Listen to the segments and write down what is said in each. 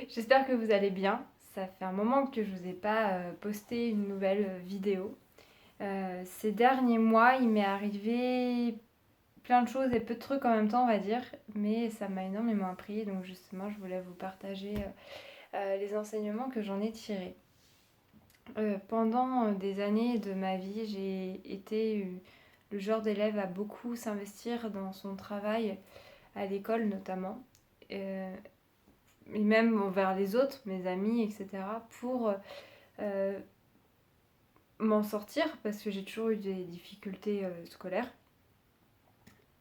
J'espère que vous allez bien. Ça fait un moment que je vous ai pas posté une nouvelle vidéo. Ces derniers mois, il m'est arrivé plein de choses et peu de trucs en même temps, on va dire, mais ça m'a énormément appris. Donc justement, je voulais vous partager les enseignements que j'en ai tirés. Pendant des années de ma vie, j'ai été le genre d'élève à beaucoup s'investir dans son travail, à l'école notamment. Euh, et même envers les autres, mes amis, etc., pour euh, m'en sortir, parce que j'ai toujours eu des difficultés scolaires.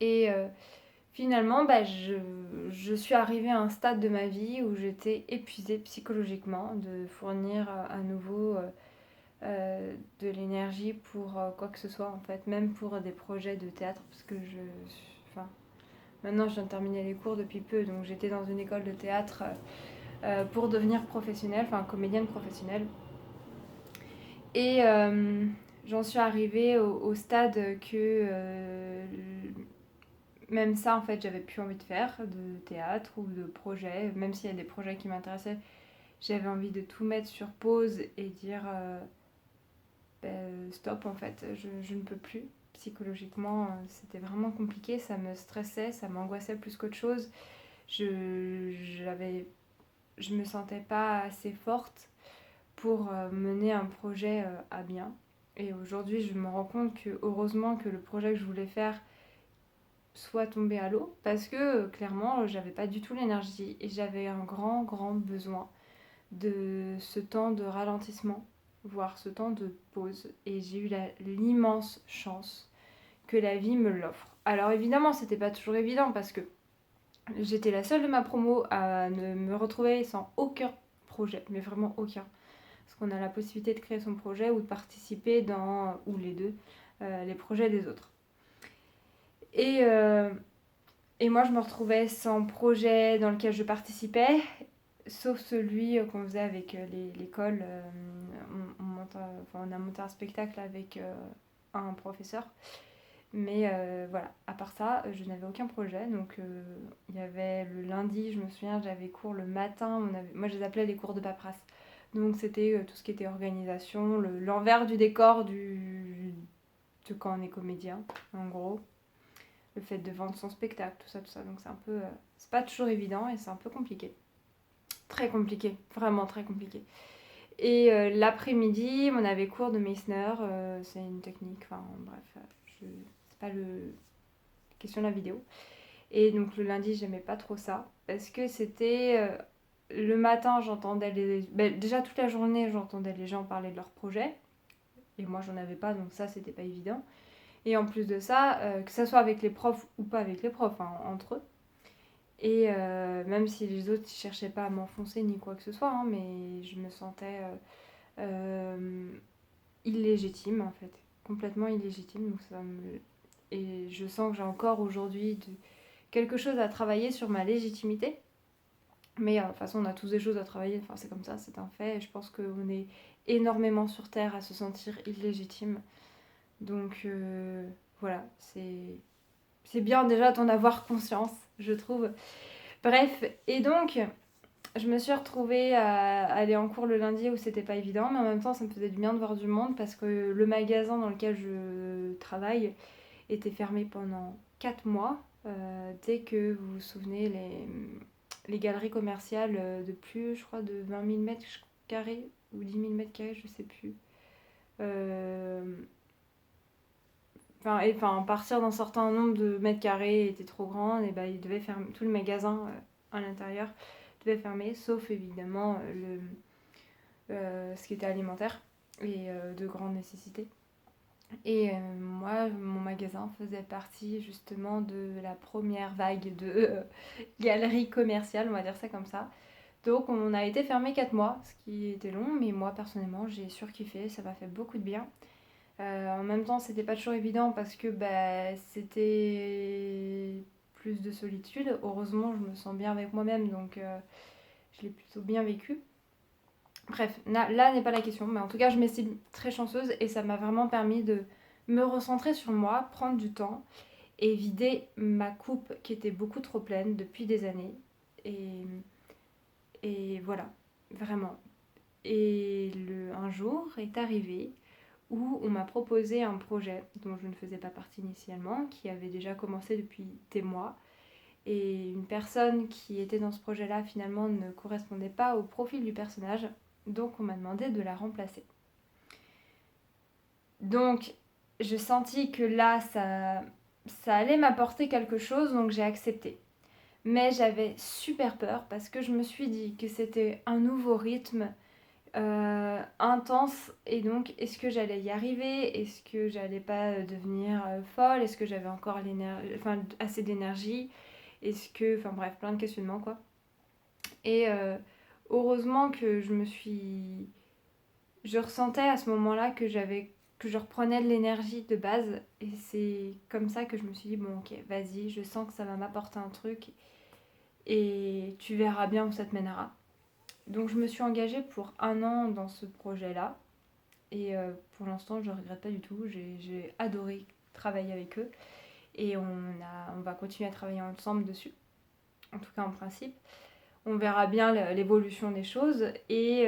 Et finalement, je suis arrivée à un stade de ma vie où j'étais épuisée psychologiquement de fournir à nouveau de l'énergie pour quoi que ce soit, en fait, même pour des projets de théâtre, parce que enfin, maintenant je viens de terminer les cours depuis peu, donc j'étais dans une école de théâtre pour devenir professionnelle, enfin comédienne professionnelle. Et j'en suis arrivée au stade que même ça, en fait, j'avais plus envie de faire, de théâtre ou de projet. Même s'il y a des projets qui m'intéressaient, j'avais envie de tout mettre sur pause et dire stop, en fait, je ne peux plus. Psychologiquement, c'était vraiment compliqué, ça me stressait, ça m'angoissait plus qu'autre chose. Je, j'avais, je me sentais pas assez forte pour mener un projet à bien. Et aujourd'hui, je me rends compte que heureusement que le projet que je voulais faire soit tombé à l'eau parce que clairement, j'avais pas du tout l'énergie et j'avais un grand besoin de ce temps de ralentissement, voire ce temps de pause. Et j'ai eu l'immense chance que la vie me l'offre. Alors évidemment, c'était pas toujours évident parce que j'étais la seule de ma promo à ne me retrouver sans aucun projet, mais vraiment aucun. Parce qu'on a la possibilité de créer son projet ou de participer dans, ou les deux, les projets des autres. Et, euh, et moi, je me retrouvais sans projet dans lequel je participais, sauf celui qu'on faisait avec l'école. On a monté un spectacle avec un professeur. Mais voilà, à part ça, je n'avais aucun projet. Donc il y avait le lundi, je me souviens, j'avais cours le matin. Moi, je les appelais les cours de paperasse. Donc c'était tout ce qui était organisation, l'envers du décor de quand on est comédien, en gros. Le fait de vendre son spectacle, tout ça, tout ça. Donc c'est un peu... c'est pas toujours évident et c'est un peu compliqué. Très compliqué, vraiment très compliqué. Et l'après-midi, on avait cours de Meissner, c'est une technique, enfin bref, c'est pas le question de la vidéo. Et donc le lundi, j'aimais pas trop ça, parce que c'était... le matin, j'entendais déjà toute la journée, j'entendais les gens parler de leurs projets, et moi j'en avais pas, donc ça, c'était pas évident. Et en plus de ça, que ça soit avec les profs ou pas avec les profs, hein, entre eux. Et même si les autres ne cherchaient pas à m'enfoncer ni quoi que ce soit, hein, mais je me sentais illégitime en fait, complètement illégitime. Donc et je sens que j'ai encore aujourd'hui quelque chose à travailler sur ma légitimité. Mais de toute façon, on a tous des choses à travailler, enfin, c'est comme ça, c'est un fait. Et je pense qu'on est énormément sur Terre à se sentir illégitime. Donc voilà, c'est bien déjà d'en avoir conscience, je trouve. Bref, et donc, je me suis retrouvée à aller en cours le lundi où c'était pas évident, mais en même temps, ça me faisait du bien de voir du monde parce que le magasin dans lequel je travaille était fermé pendant 4 mois. Dès que vous vous souvenez, les galeries commerciales de plus, je crois, de 20 000 mètres carrés ou 10 000 mètres carrés, je sais plus. Enfin, partir d'un certain nombre de mètres carrés était trop grand et bah, il devait fermer tout le magasin à l'intérieur devait fermer, sauf évidemment ce qui était alimentaire et de grande nécessité. Et moi, mon magasin faisait partie justement de la première vague de galeries commerciales, on va dire ça comme ça. Donc on a été fermé 4 mois, ce qui était long, mais moi personnellement j'ai surkiffé, ça m'a fait beaucoup de bien. En même temps, c'était pas toujours évident parce que bah, c'était plus de solitude. Heureusement, je me sens bien avec moi-même, donc je l'ai plutôt bien vécu. Bref, là n'est pas la question, mais en tout cas, je m'estime très chanceuse et ça m'a vraiment permis de me recentrer sur moi, prendre du temps et vider ma coupe qui était beaucoup trop pleine depuis des années. Et Et voilà, vraiment. Et un jour est arrivé où on m'a proposé un projet dont je ne faisais pas partie initialement, qui avait déjà commencé depuis des mois. Et une personne qui était dans ce projet-là finalement ne correspondait pas au profil du personnage, donc on m'a demandé de la remplacer. Donc je sentis que là ça allait m'apporter quelque chose, donc j'ai accepté. Mais j'avais super peur parce que je me suis dit que c'était un nouveau rythme intense, et donc est-ce que j'allais y arriver, est-ce que j'allais pas devenir folle, est-ce que j'avais encore assez d'énergie, est-ce que, enfin bref, plein de questionnements quoi. Et heureusement que je ressentais à ce moment-là que je reprenais de l'énergie de base, et c'est comme ça que je me suis dit bon ok vas-y, je sens que ça va m'apporter un truc et tu verras bien où ça te mènera. Donc je me suis engagée pour 1 an dans ce projet-là. Et pour l'instant, je ne regrette pas du tout. J'ai adoré travailler avec eux. Et on va continuer à travailler ensemble dessus. En tout cas, en principe. On verra bien l'évolution des choses. Et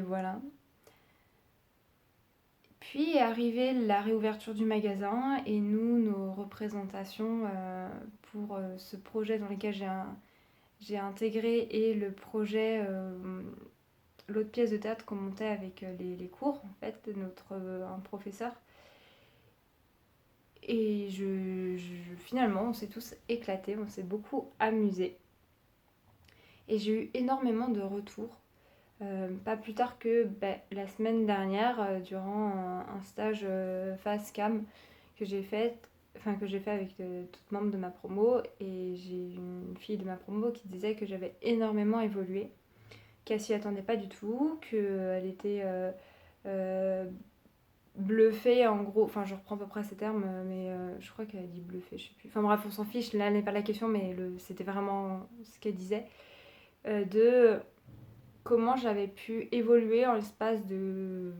voilà. Puis est arrivée la réouverture du magasin. Et nous, nos représentations pour ce projet dans lequel j'ai intégré, et le projet l'autre pièce de théâtre qu'on montait avec les cours en fait de un professeur. Et finalement on s'est tous éclatés, on s'est beaucoup amusés, et j'ai eu énormément de retours. Pas plus tard que la semaine dernière, durant un stage face cam que j'ai fait, que j'ai fait avec toutes membres de ma promo, et j'ai une fille de ma promo qui disait que j'avais énormément évolué, qu'elle s'y attendait pas du tout, qu'elle était euh, bluffée en gros, enfin je reprends à peu près ces termes, mais je crois qu'elle a dit bluffée, je sais plus. Enfin bref, on s'en fiche, là n'est pas la question, mais c'était vraiment ce qu'elle disait, de comment j'avais pu évoluer en l'espace de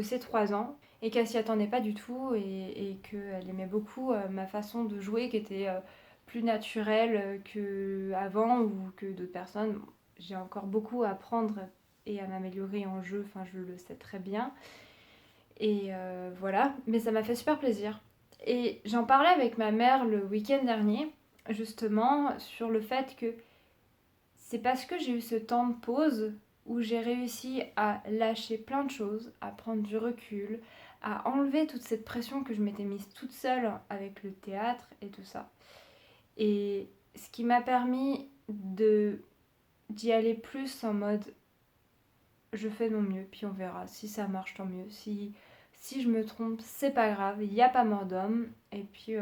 ces 3 ans, et qu'elle s'y attendait pas du tout, et qu'elle aimait beaucoup ma façon de jouer qui était plus naturelle qu'avant ou que d'autres personnes. J'ai encore beaucoup à apprendre et à m'améliorer en jeu, enfin je le sais très bien. Et voilà, mais ça m'a fait super plaisir. Et j'en parlais avec ma mère le week-end dernier, justement, sur le fait que c'est parce que j'ai eu ce temps de pause où j'ai réussi à lâcher plein de choses, à prendre du recul, à enlever toute cette pression que je m'étais mise toute seule avec le théâtre et tout ça. Et ce qui m'a permis d'y aller plus en mode je fais de mon mieux, puis on verra. Si ça marche, tant mieux. Si je me trompe, c'est pas grave, il n'y a pas mort d'homme. Et puis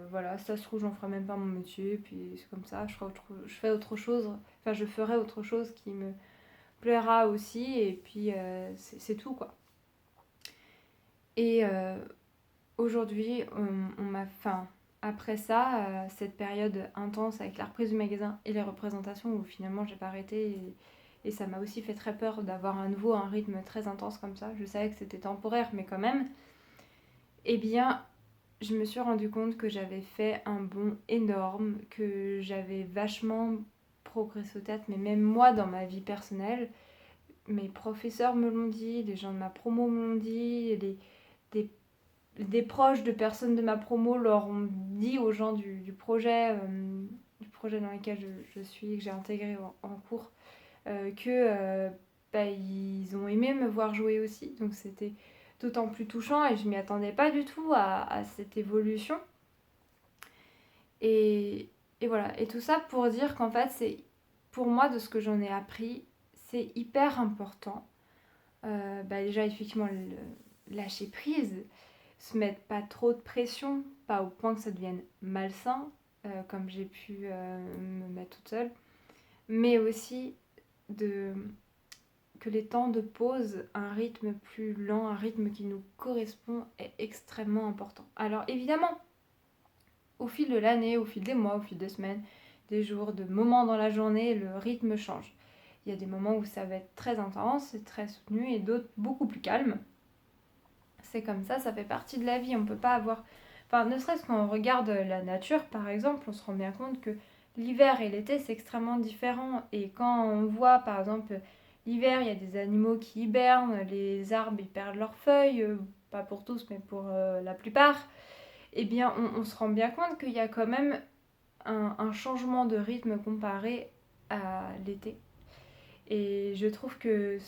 voilà, ça se trouve, j'en ferai même pas mon métier. Et puis c'est comme ça, je ferai autre chose qui me plaira aussi. Et puis c'est tout quoi. Et aujourd'hui, après ça, cette période intense avec la reprise du magasin et les représentations où finalement j'ai pas arrêté, et ça m'a aussi fait très peur d'avoir à nouveau un rythme très intense comme ça. Je savais que c'était temporaire, mais quand même. Eh bien, je me suis rendu compte que j'avais fait un bond énorme, que j'avais vachement progressé au théâtre, mais même moi dans ma vie personnelle. Mes professeurs me l'ont dit, des gens de ma promo me l'ont dit, des des proches de personnes de ma promo leur ont dit aux gens du projet dans lequel je suis, que j'ai intégré en cours, que ils ont aimé me voir jouer aussi. Donc c'était d'autant plus touchant, et je m'y attendais pas du tout à cette évolution. Et, et voilà. Et tout ça pour dire qu'en fait, pour moi, de ce que j'en ai appris, c'est hyper important. Déjà, effectivement, lâcher prise, se mettre pas trop de pression, pas au point que ça devienne malsain, comme j'ai pu me mettre toute seule, mais aussi de, que les temps de pause, un rythme plus lent, un rythme qui nous correspond, est extrêmement important. Alors évidemment, au fil de l'année, au fil des mois, au fil des semaines, des jours, de moments dans la journée, le rythme change. Il y a des moments où ça va être très intense et très soutenu, et d'autres beaucoup plus calmes. C'est comme ça fait partie de la vie. On peut pas avoir... Enfin, ne serait-ce qu'on regarde la nature, par exemple, on se rend bien compte que l'hiver et l'été, c'est extrêmement différent. Et quand on voit, par exemple, l'hiver, il y a des animaux qui hibernent, les arbres, ils perdent leurs feuilles, pas pour tous, mais pour la plupart, eh bien, on se rend bien compte qu'il y a quand même un changement de rythme comparé à l'été. Et je trouve que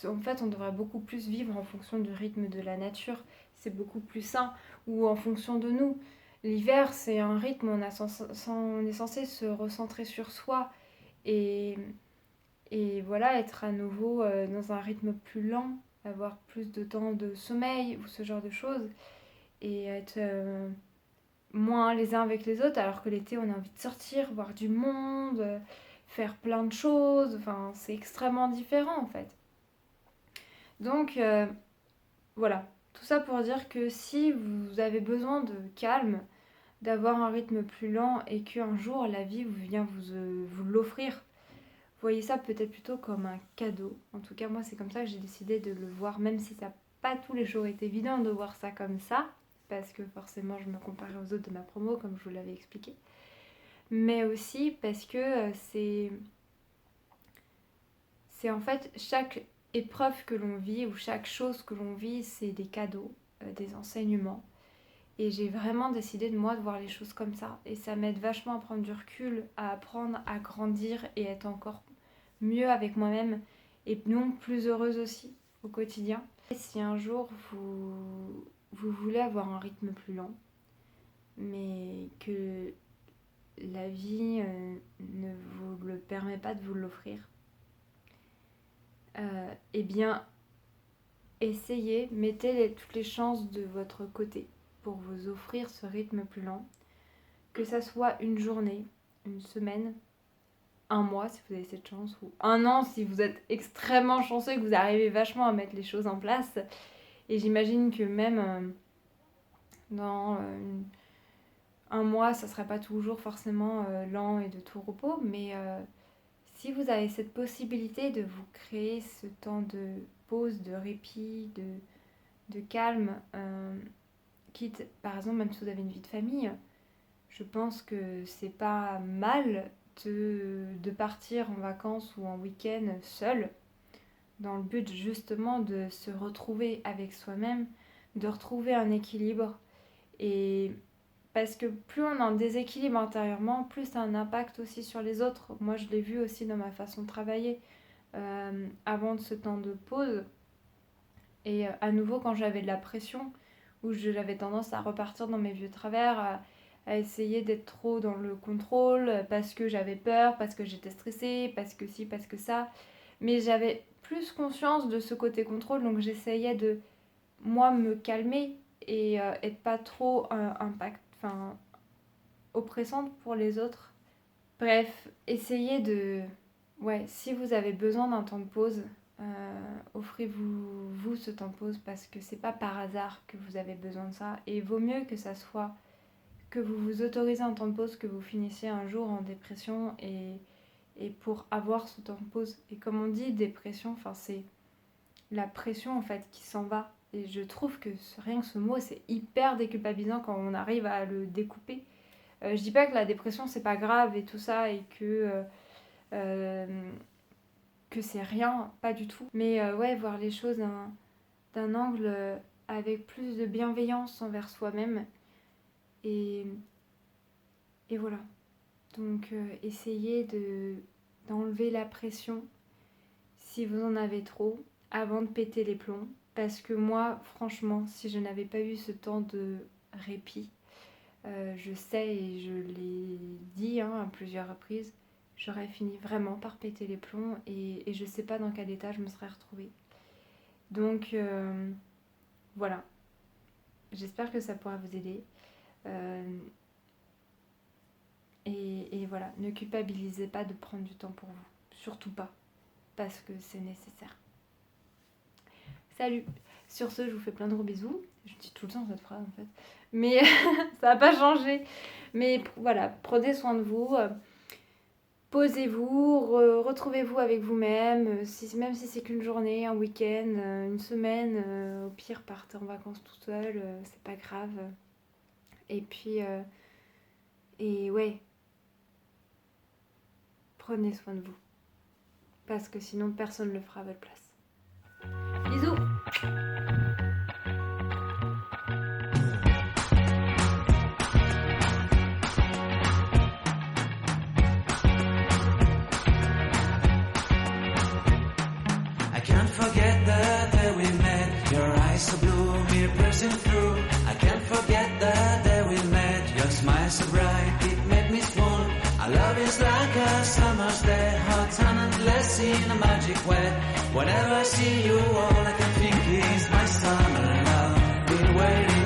en fait, on devrait beaucoup plus vivre en fonction du rythme de la nature. C'est beaucoup plus sain. Ou en fonction de nous. L'hiver, c'est un rythme où on est censé se recentrer sur soi. Et, et voilà, être à nouveau dans un rythme plus lent, avoir plus de temps de sommeil ou ce genre de choses. Et être moins les uns avec les autres, alors que l'été, on a envie de sortir, voir du monde, faire plein de choses. Enfin, c'est extrêmement différent en fait. Donc, voilà, tout ça pour dire que si vous avez besoin de calme, d'avoir un rythme plus lent et qu'un jour la vie vient vous l'offrir, voyez ça peut-être plutôt comme un cadeau. En tout cas, moi, c'est comme ça que j'ai décidé de le voir, même si ça n'a pas tous les jours été évident de voir ça comme ça, parce que forcément, je me comparais aux autres de ma promo, comme je vous l'avais expliqué. Mais aussi parce que c'est en fait chaque épreuve que l'on vit ou chaque chose que l'on vit, c'est des cadeaux, des enseignements. Et j'ai vraiment décidé de moi de voir les choses comme ça. Et ça m'aide vachement à prendre du recul, à apprendre, à grandir et être encore mieux avec moi-même et non plus heureuse aussi au quotidien. Et si un jour vous voulez avoir un rythme plus lent, mais que la vie ne vous le permet pas de vous l'offrir, eh bien essayez, mettez toutes les chances de votre côté pour vous offrir ce rythme plus lent. Que ça soit une journée, une semaine, un mois si vous avez cette chance, ou un an si vous êtes extrêmement chanceux et que vous arrivez vachement à mettre les choses en place. Et j'imagine que même dans un mois, ça ne serait pas toujours forcément lent et de tout repos, mais si vous avez cette possibilité de vous créer ce temps de pause, de répit, de calme, quitte par exemple même si vous avez une vie de famille, je pense que c'est pas mal de partir en vacances ou en week-end seul, dans le but justement de se retrouver avec soi-même, de retrouver un équilibre. Et parce que plus on est en déséquilibre intérieurement, plus ça a un impact aussi sur les autres. Moi, je l'ai vu aussi dans ma façon de travailler avant de ce temps de pause. Et à nouveau, quand j'avais de la pression, où j'avais tendance à repartir dans mes vieux travers, à essayer d'être trop dans le contrôle, parce que j'avais peur, parce que j'étais stressée, parce que ci, parce que ça. Mais j'avais plus conscience de ce côté contrôle, donc j'essayais de, moi, me calmer et être pas trop oppressante pour les autres. Bref, essayez de... Ouais, si vous avez besoin d'un temps de pause, offrez-vous ce temps de pause parce que c'est pas par hasard que vous avez besoin de ça. Et il vaut mieux que ça soit que vous vous autorisez un temps de pause, que vous finissiez un jour en dépression et pour avoir ce temps de pause. Et comme on dit, dépression, c'est la pression en fait qui s'en va. Et je trouve que rien que ce mot, c'est hyper déculpabilisant quand on arrive à le découper. Je dis pas que la dépression c'est pas grave et tout ça et que c'est rien, pas du tout. Mais ouais, voir les choses d'un angle avec plus de bienveillance envers soi-même. Et, et voilà. Donc essayez d'enlever la pression si vous en avez trop avant de péter les plombs. Parce que moi, franchement, si je n'avais pas eu ce temps de répit, je sais et je l'ai dit à plusieurs reprises, j'aurais fini vraiment par péter les plombs et je sais pas dans quel état je me serais retrouvée. Donc voilà, j'espère que ça pourra vous aider. Et voilà, ne culpabilisez pas de prendre du temps pour vous, surtout pas, parce que c'est nécessaire. Salut. Sur ce, je vous fais plein de gros bisous. Je dis tout le temps cette phrase en fait. Mais ça n'a pas changé. Mais voilà, prenez soin de vous. Posez-vous, retrouvez-vous avec vous-même. Même si c'est qu'une journée, un week-end, une semaine. Au pire, partez en vacances tout seul. C'est pas grave. Et puis, et ouais, prenez soin de vous. Parce que sinon, personne ne le fera à votre place. Bisous! I can't forget the day we met. Your eyes so blue, me pressing through. I can't forget the day we met. Your smile so bright, it made me swoon. Our love is like a summer's day, hot and endless in a magic way. Whenever I see you, all I can think is my summer love. Been waiting